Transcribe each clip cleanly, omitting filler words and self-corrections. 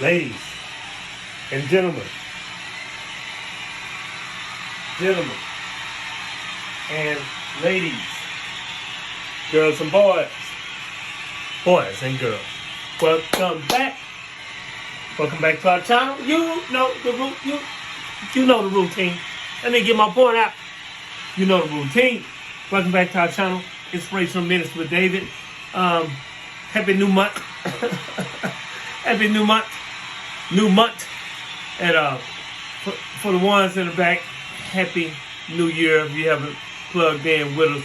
Ladies and gentlemen and ladies, girls and boys and girls. Welcome back. Welcome back to our channel. You know the routine. Let me get my point out. You know the routine. Welcome back to our channel. Inspirational Minutes with David. Happy new month. Happy new month. New month. And for the ones in the back, happy new year if you haven't plugged in with us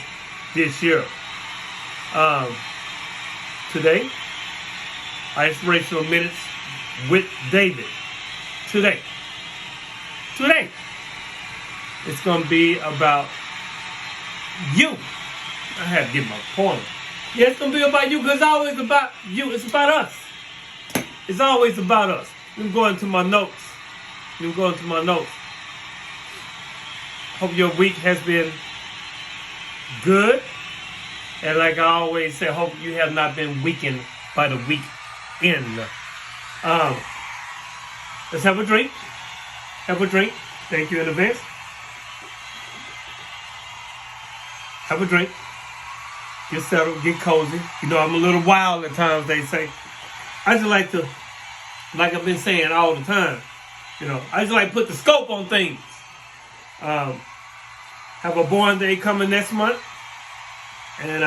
this year. Today, our Inspirational Minutes with David. Today, it's going to be about you. I had to get my point. Yeah, it's going to be about you because it's always about you. It's about us. It's always about us. Let me go into my notes. Hope your week has been good. And like I always say, hope you have not been weakened by the weekend. Let's have a drink. Thank you in advance. Have a drink. Get settled. Get cozy. You know, I'm a little wild at times, they say. I just like to, like I've been saying all the time, you know, I just like to put the scope on things. Have a born day coming next month. And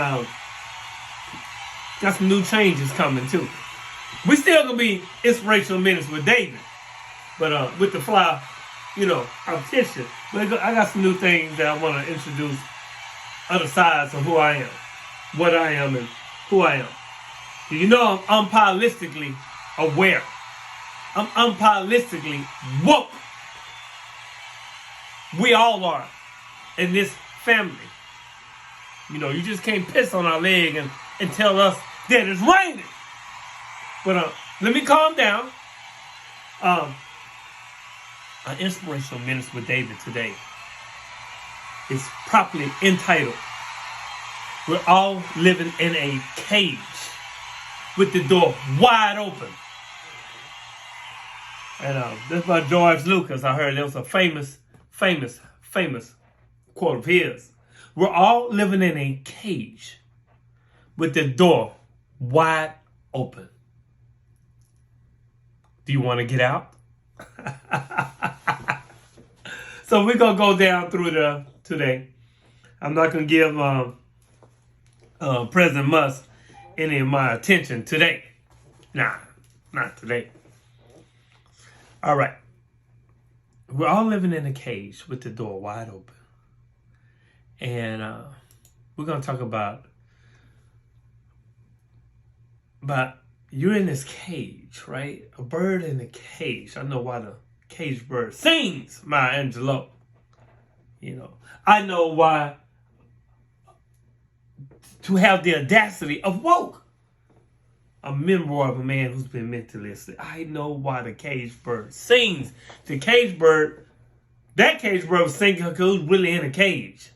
got some new changes coming too. We still gonna be Inspirational Minutes with David, but with the fly, you know, competition. But I got some new things that I want to introduce. Other sides of who I am, what I am, and who I am. You know, I'm unapologetically aware. I'm unapologetically woke. We all are in this family. You know, you just can't piss on our leg and tell us that it's raining. But let me calm down. Our Inspirational Minutes with David today is properly entitled, We're All Living in a Cage with the Door Wide Open. And this is by George Lucas. I heard there was a famous quote of his. We're all living in a cage with the door wide open. Do you want to get out? So we're going to go down through today. I'm not going to give President Musk any of my attention today. Nah, not today. All right. We're all living in a cage with the door wide open. And we're going to talk about you're in this cage, right? A bird in a cage. I know why the caged bird sings, Maya Angelou. You know, I know why to have the audacity of woke. A memoir of a man who's been mentally asleep. I know why the caged bird sings. The caged bird, that caged bird was singing because it was really in a cage.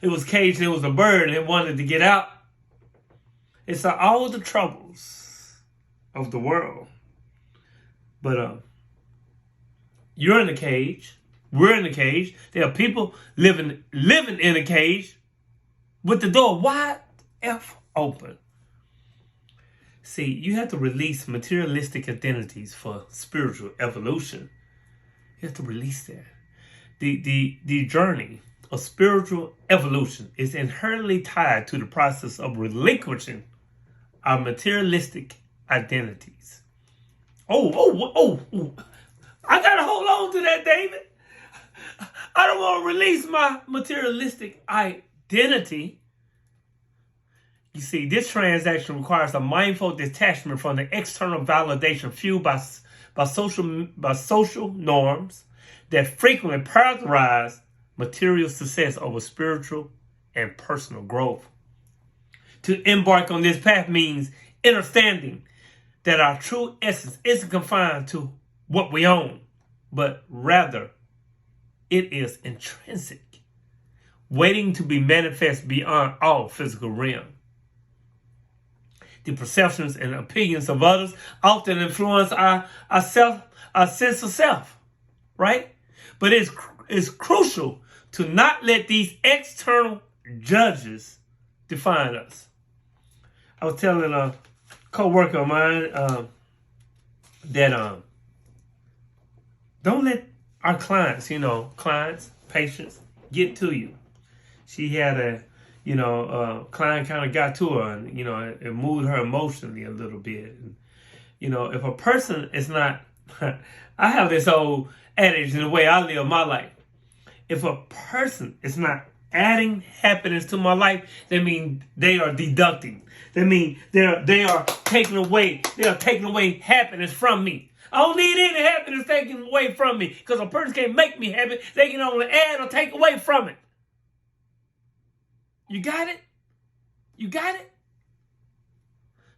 It was caged, it was a bird, and it wanted to get out. It's all the troubles of the world. But you're in a cage. We're in a cage. There are people living in a cage with the door wide F open. See, you have to release materialistic identities for spiritual evolution. You have to release that. The journey of spiritual evolution is inherently tied to the process of relinquishing our materialistic identities. Oh. I gotta hold on to that, David. I don't want to release my materialistic identity. You see, this transaction requires a mindful detachment from the external validation fueled by social norms that frequently prioritize material success over spiritual and personal growth. To embark on this path means understanding that our true essence isn't confined to what we own, but rather it is intrinsic, waiting to be manifest beyond all physical realm. The perceptions and opinions of others often influence our sense of self, right? But it's crucial to not let these external judges define us. I was telling a co-worker of mine that don't let our clients, patients, get to you. She had a client kind of got to her, and it moved her emotionally a little bit. And, if a person is not, I have this old adage in the way I live my life. If a person is not adding happiness to my life, that means they are deducting. That means they are taking away happiness from me. I don't need any happiness taken away from me, because a person can't make me happy. They can only add or take away from it. You got it? You got it?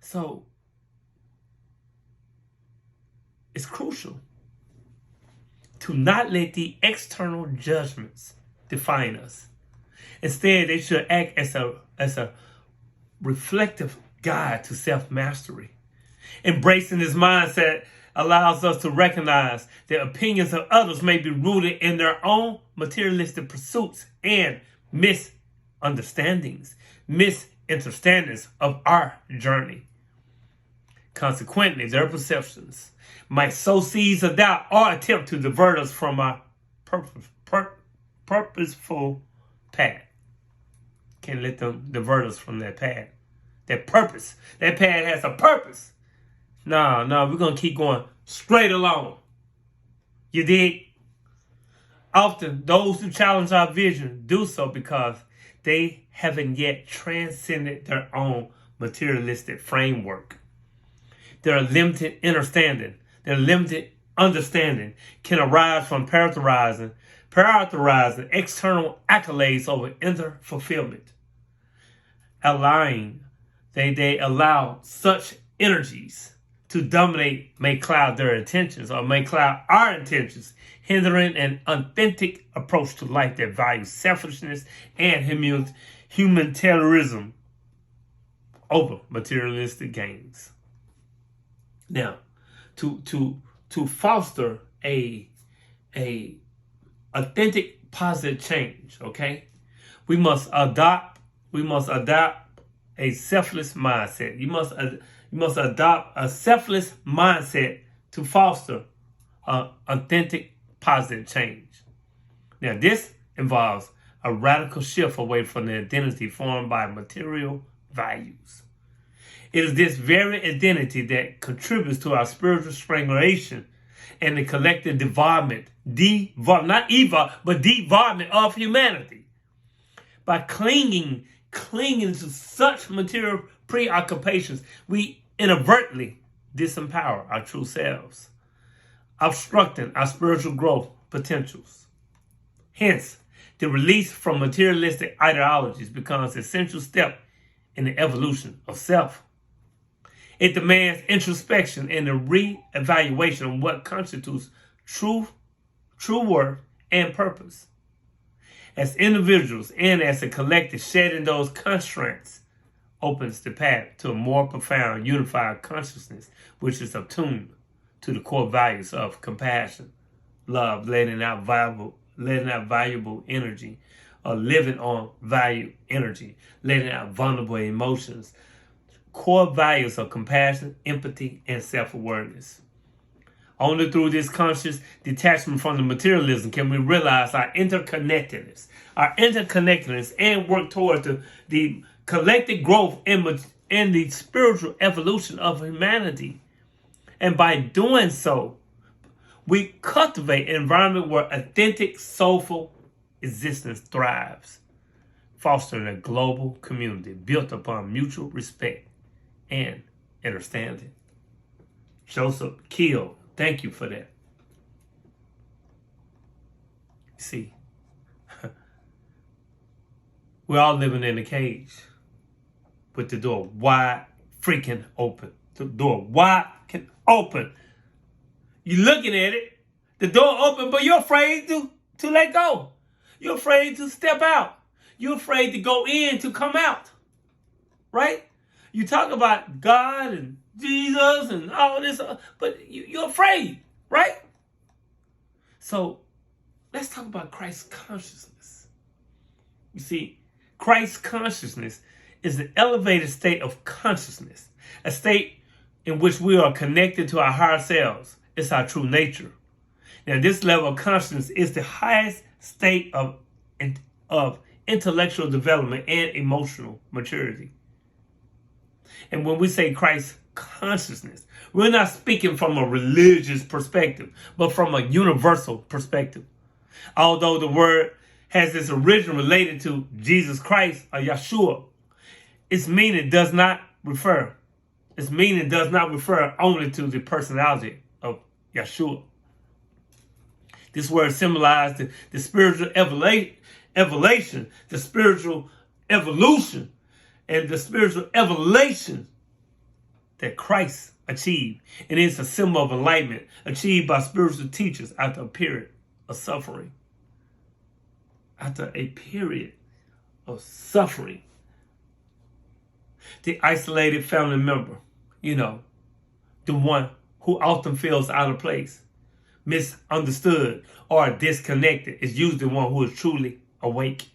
So, it's crucial to not let the external judgments define us. Instead, they should act as a reflective guide to self-mastery. Embracing this mindset allows us to recognize that opinions of others may be rooted in their own materialistic pursuits and misunderstandings of our journey. Consequently, their perceptions might sow seeds of doubt or attempt to divert us from our purposeful path. Can't let them divert us from that path. That purpose. That path has a purpose. No, we're going to keep going straight along. You dig? Often, those who challenge our vision do so because they haven't yet transcended their own materialistic framework. Their limited understanding can arise from prioritizing external accolades over inner fulfillment. They allow such energies to dominate may cloud their intentions, or may cloud our intentions, hindering an authentic approach to life that values selfishness and humanitarianism over materialistic gains. Now, to foster a authentic positive change, okay, we must adopt a selfless mindset. You must adopt a selfless mindset to foster authentic positive change. Now, this involves a radical shift away from the identity formed by material values. It is this very identity that contributes to our spiritual strangulation and the collective development of humanity. By clinging to such material preoccupations, we inadvertently disempower our true selves, obstructing our spiritual growth potentials. Hence, the release from materialistic ideologies becomes an essential step in the evolution of self. It demands introspection and a re-evaluation of what constitutes true worth and purpose. As individuals and as a collective, shedding those constraints opens the path to a more profound, unified consciousness, which is attuned to the core values of compassion, love, letting out valuable energy, or living on value energy, letting out vulnerable emotions. Core values of compassion, empathy, and self-awareness. Only through this conscious detachment from the materialism can we realize our interconnectedness, and work towards the collective growth and the spiritual evolution of humanity. And by doing so, we cultivate an environment where authentic, soulful existence thrives, fostering a global community built upon mutual respect and understanding. Joseph Keel, thank you for that. See, we're all living in a cage with the door wide freaking open. The door wide can open. You're looking at it, the door open, but you're afraid to let go. You're afraid to step out. You're afraid to go in to come out, right? You talk about God and Jesus and all this, but you're afraid, right? So let's talk about Christ consciousness. You see, Christ consciousness is an elevated state of consciousness, a state in which we are connected to our higher selves. It's our true nature. Now, this level of consciousness is the highest state of intellectual development and emotional maturity. And when we say Christ consciousness, we're not speaking from a religious perspective, but from a universal perspective. Although the word has its origin related to Jesus Christ or Yeshua, its meaning does not refer only to the personality of Yeshua. This word symbolizes the spiritual evolution, the spiritual evolution, and the spiritual evolution that Christ achieved. And it's a symbol of enlightenment achieved by spiritual teachers after a period of suffering. After a period of suffering. The isolated family member, the one who often feels out of place, misunderstood, or disconnected, is usually the one who is truly awake.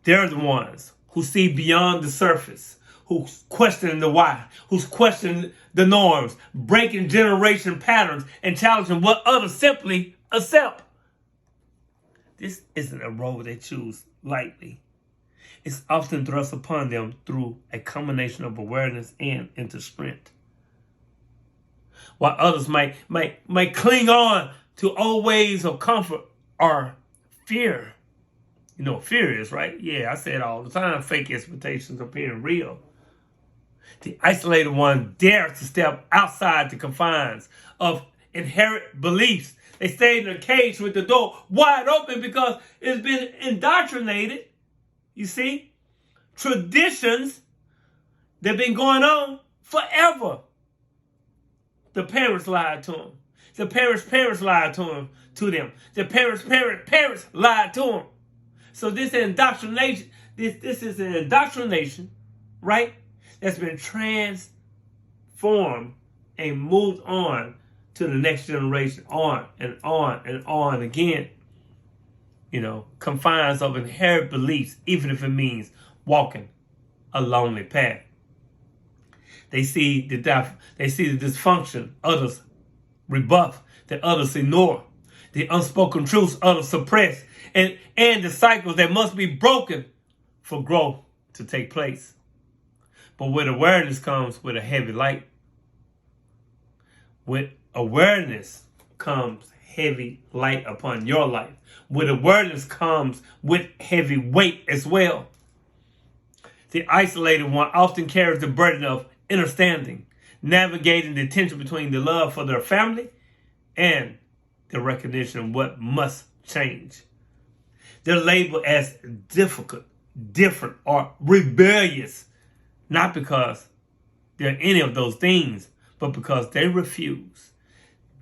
They're the ones who see beyond the surface, who's questioning the why, who's questioning the norms, breaking generation patterns, and challenging what others simply accept. This isn't a role they choose lightly. It's often thrust upon them through a combination of awareness and inner strength. While others might cling on to old ways of comfort or fear. You know what fear is, right? Yeah, I say it all the time. Fake expectations appearing real. The isolated one dares to step outside the confines of inherent beliefs. They stay in a cage with the door wide open because it's been indoctrinated. You see? Traditions that have been going on forever. The parents lied to them. The parents lied to them. The parents lied to them. So this indoctrination, this is an indoctrination, right? That's been transformed and moved on to the next generation, on and on and on again. Confines of inherent beliefs, even if it means walking a lonely path. They see the dysfunction others rebuff, that others ignore, the unspoken truths others suppress, and the cycles that must be broken for growth to take place. But with awareness comes with a heavy light. With awareness comes heavy light upon your life. With awareness comes with heavy weight as well. The isolated one often carries the burden of understanding, navigating the tension between the love for their family and the recognition of what must change. They're labeled as difficult, different, or rebellious, not because they're any of those things, but because they refuse.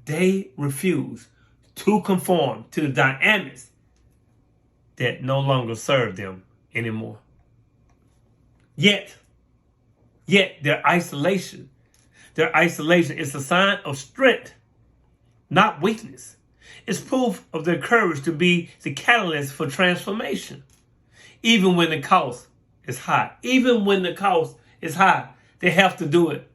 They refuse to conform to the dynamics that no longer serve them anymore. Yet their isolation is a sign of strength, not weakness. It's proof of their courage to be the catalyst for transformation, even when the cost is high. Even when the cost is high, they have to do it.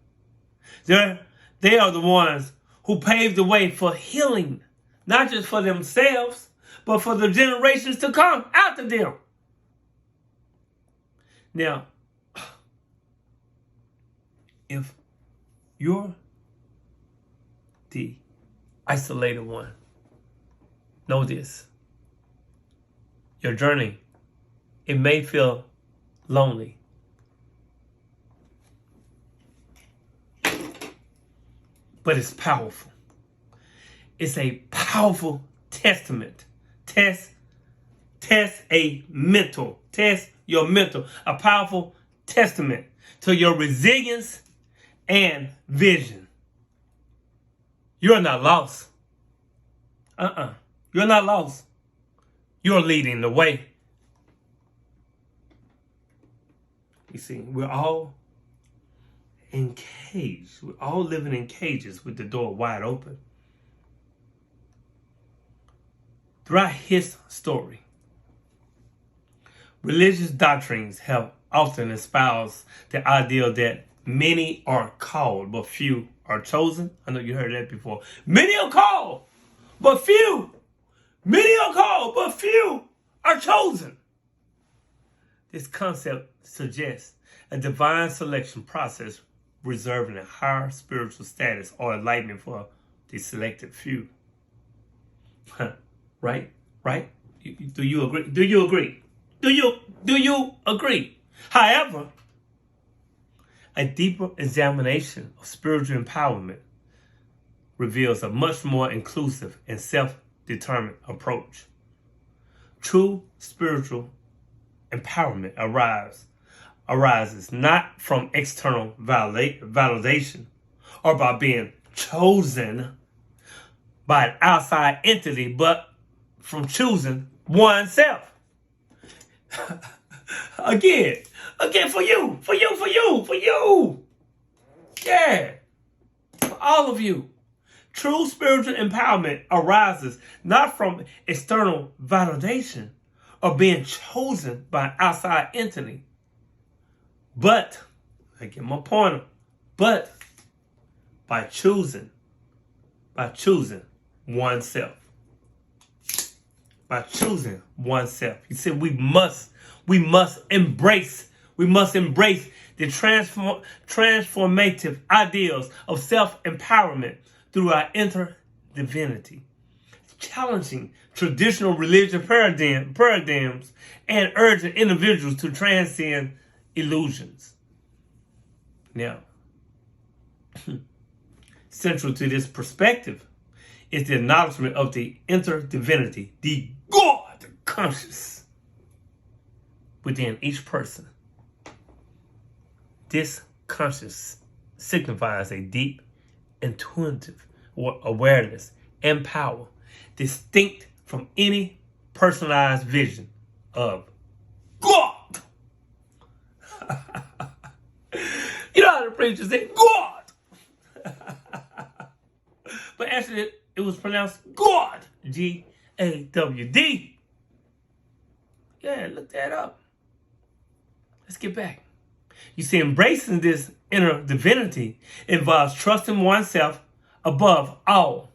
They are the ones who paved the way for healing, not just for themselves, but for the generations to come after them. Now, if you're the isolated one, know this. Your journey, it may feel lonely. But it's powerful. It's a powerful testament. Test your mental. A powerful testament to your resilience and vision. You're not lost. You're not lost. You're leading the way. You see, we're all encaged. We're all living in cages with the door wide open. Throughout his story, religious doctrines have often espoused the ideal that many are called, but few are chosen. I know you heard that before. Many are called, but few. Many are called, but few are chosen. This concept suggests a divine selection process reserving a higher spiritual status or enlightenment for the selected few. Right? Do you agree? Do you agree? Do you agree? However, a deeper examination of spiritual empowerment reveals a much more inclusive and self-determined approach. True spiritual empowerment arises not from external validation or by being chosen by an outside entity, but from choosing oneself. Again, for you. Yeah, for all of you. True spiritual empowerment arises not from external validation or being chosen by an outside entity, but, I get my point, but by choosing oneself. By choosing oneself. He said we must embrace the transformative ideals of self-empowerment through our inner divinity, challenging traditional religious paradigms and urging individuals to transcend illusions. Now, central to this perspective is the acknowledgement of the inner divinity, the God conscious within each person. This conscious signifies a deep, intuitive awareness and power, distinct from any personalized vision of God. You know how the preacher said, God. But actually, it was pronounced God. G-A-W-D. Yeah, look that up. Let's get back. You see, embracing this inner divinity involves trusting oneself above all,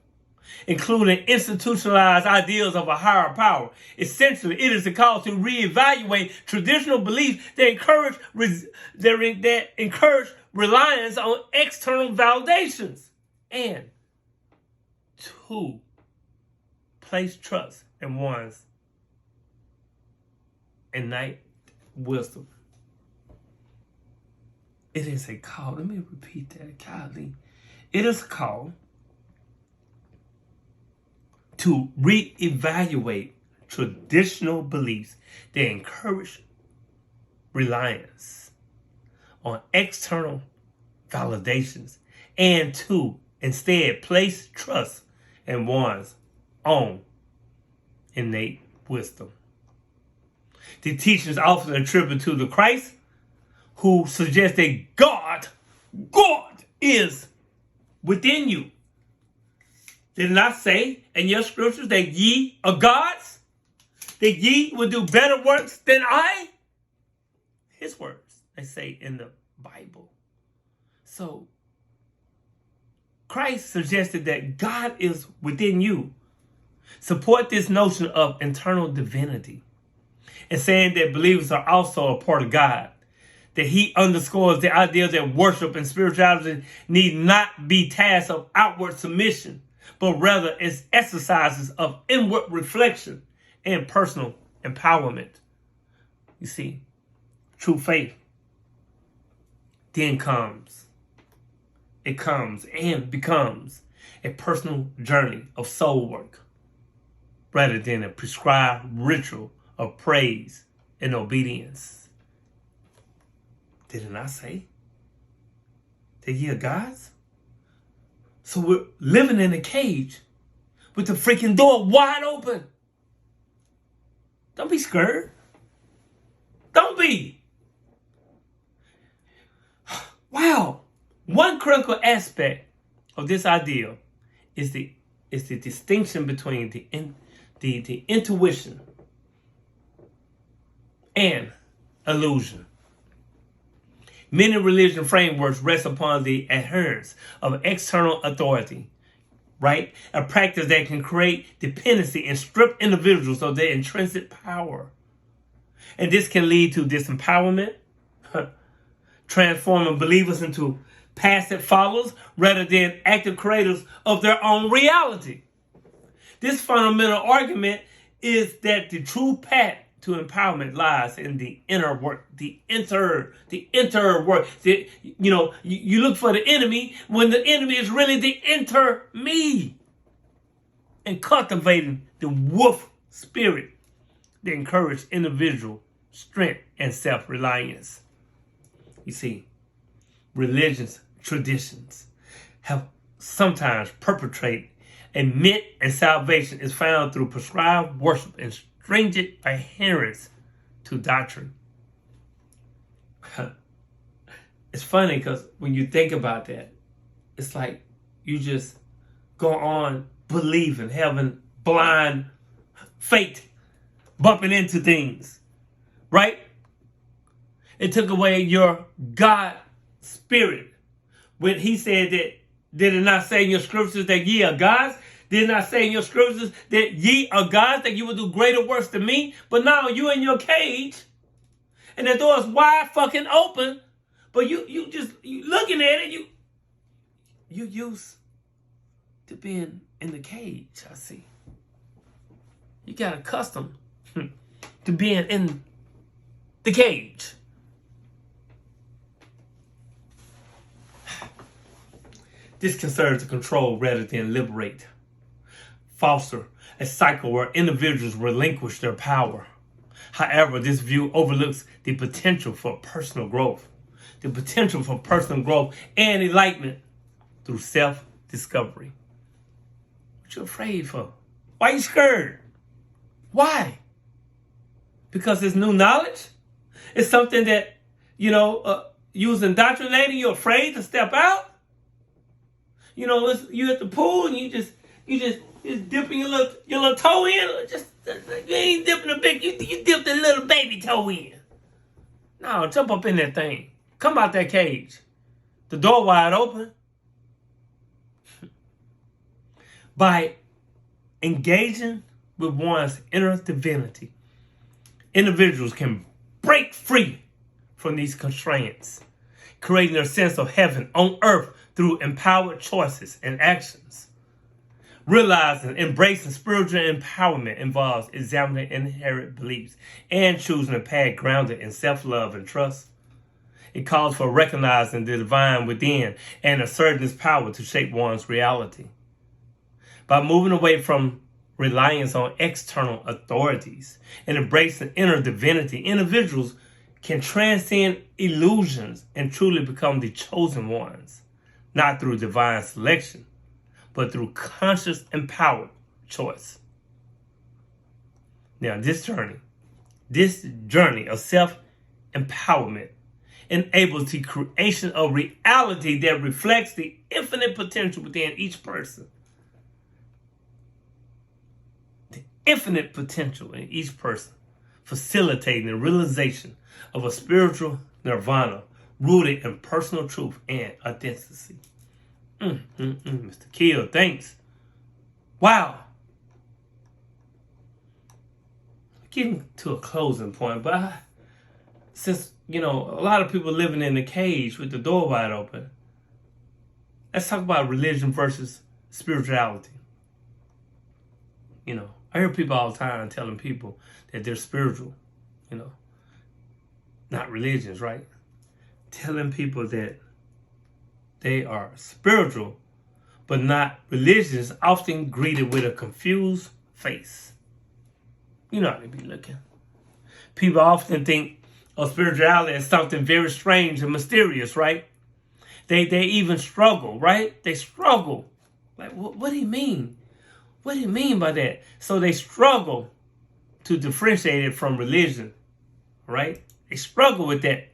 including institutionalized ideals of a higher power. Essentially, it is a call to reevaluate traditional beliefs that encourage reliance on external validations and to place trust in one's innate wisdom. It is a call. Let me repeat that, Kylie. It is a call to reevaluate traditional beliefs that encourage reliance on external validations and to instead place trust in one's own innate wisdom. The teachings often attributed to the Christ who suggests that God is within you. Did it not say in your scriptures that ye are gods? That ye will do better works than I? His words, they say in the Bible. So, Christ suggested that God is within you. Support this notion of internal divinity and saying that believers are also a part of God. That he underscores the idea that worship and spirituality need not be tasks of outward submission, but rather is exercises of inward reflection and personal empowerment. You see, true faith then comes and becomes a personal journey of soul work rather than a prescribed ritual of praise and obedience. Did it not say that ye are gods? So we're living in a cage with the freaking door wide open. Don't be scared. Don't be. critical aspect of this ideal is the distinction between the intuition and illusion. Many religion frameworks rest upon the adherence of external authority, right? A practice that can create dependency and strip individuals of their intrinsic power. And this can lead to disempowerment, transforming believers into passive followers rather than active creators of their own reality. This fundamental argument is that the true path to empowerment lies in the inner work, the inner work. You look for the enemy when the enemy is really the inner me. And cultivating the wolf spirit that encourages individual strength and self-reliance. You see, religious traditions have sometimes perpetrated a myth, and salvation is found through prescribed worship and stringent adherence to doctrine. It's funny because when you think about that, it's like you just go on believing, having blind faith, bumping into things, right? It took away your God spirit. When he said that, did it not say in your scriptures that ye are gods? Did it not say in your scriptures that ye are gods, that you will do greater works than me? But now you in your cage, and the door is wide fucking open, but you looking at it, you used to being in the cage, I see. You got accustomed to being in the cage. This can serve to control rather than liberate, foster a cycle where individuals relinquish their power. However, this view overlooks the potential for personal growth, and enlightenment through self-discovery. What you afraid for? Why you scared? Why? Because it's new knowledge? It's something that, you was indoctrinating, you're afraid to step out? You at the pool and you just dipping your little toe in. You ain't dipping a big, you dipped a little baby toe in. No, jump up in that thing. Come out that cage. The door wide open. By engaging with one's inner divinity, individuals can break free from these constraints, creating a sense of heaven on earth through empowered choices and actions. Realizing, embracing spiritual empowerment involves examining inherent beliefs and choosing a path grounded in self-love and trust. It calls for recognizing the divine within and asserting its power to shape one's reality. By moving away from reliance on external authorities and embracing inner divinity, individuals can transcend illusions and truly become the chosen ones, not through divine selection, but through conscious, empowered choice. Now, this journey of self-empowerment enables the creation of reality that reflects the infinite potential within each person. The infinite potential in each person, facilitating the realization of a spiritual nirvana rooted in personal truth and authenticity. Mr. Kill, thanks. Wow. Getting to a closing point, but since, a lot of people living in a cage with the door wide open, let's talk about religion versus spirituality. I hear people all the time telling people that they're spiritual, not religions, right? Telling people that they are spiritual, but not religious, often greeted with a confused face. You know how they be looking. People often think of spirituality as something very strange and mysterious, right? They even struggle, right? They struggle. Like, what do you mean? What do you mean by that? So they struggle to differentiate it from religion, right? They struggle with that.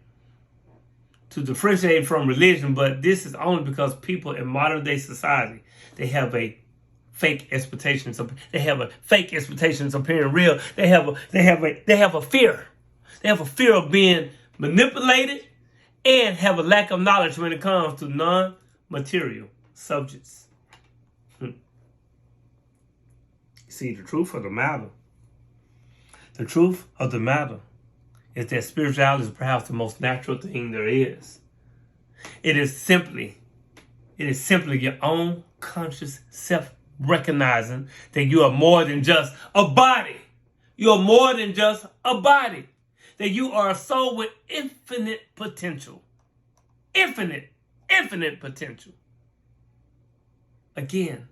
to differentiate from religion, but this is only because people in modern day society, they have a fake expectations of appearing real. They have a fear. They have a fear of being manipulated and have a lack of knowledge when it comes to non-material subjects. See, the truth of the matter is that spirituality is perhaps the most natural thing there is. It is simply your own conscious self recognizing that you are more than just a body. You are more than just a body. That you are a soul with infinite potential. Infinite potential. Again.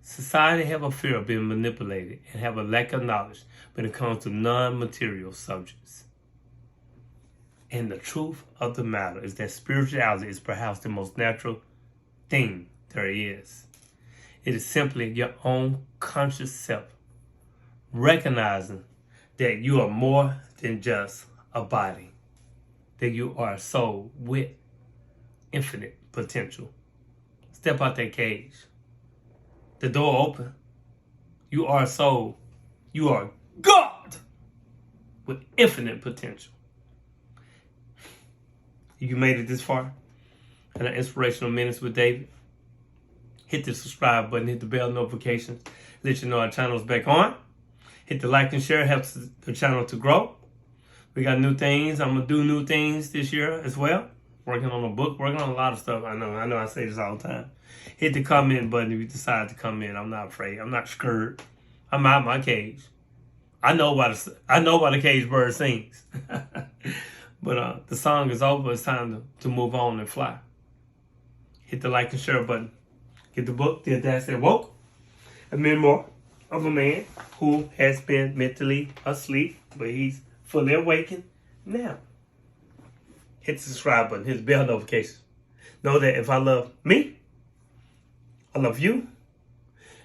Society have a fear of being manipulated and have a lack of knowledge when it comes to non-material subjects. And the truth of the matter is that spirituality is perhaps the most natural thing there is. It is simply your own conscious self recognizing that you are more than just a body, that you are a soul with infinite potential. Step out that cage. The door open. You are a soul. You are God with infinite potential. You made it this far in our Inspirational Minutes with David. Hit the subscribe button, hit the bell notifications, let you know our channel is back on. Hit the like and share, helps the channel to grow. We got new things. I'm going to do new things this year as well. Working on a book, working on a lot of stuff. I know I say this all the time. Hit the comment button if you decide to come in. I'm not afraid. I'm not scared. I'm out of my cage. I know why the cage bird sings. But the song is over. It's time to move on and fly. Hit the like and share button. Get the book, The Audacity Woke, a memoir of a man who has been mentally asleep, but he's fully awakened now. Hit the subscribe button, hit the bell notification. Know that if I love me, I love you.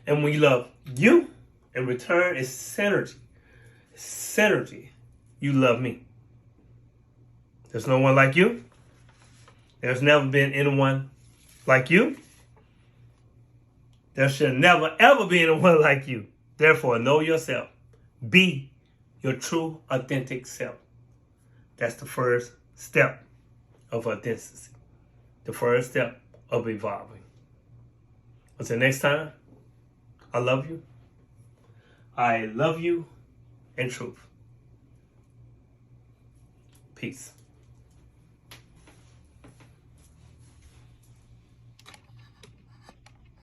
And when you love you, in return, it's synergy. Synergy. You love me. There's no one like you. There's never been anyone like you. There should never, ever be anyone like you. Therefore, know yourself. Be your true, authentic self. That's the first step of authenticity. The first step of evolving. Until next time, I love you. I love you in truth. Peace.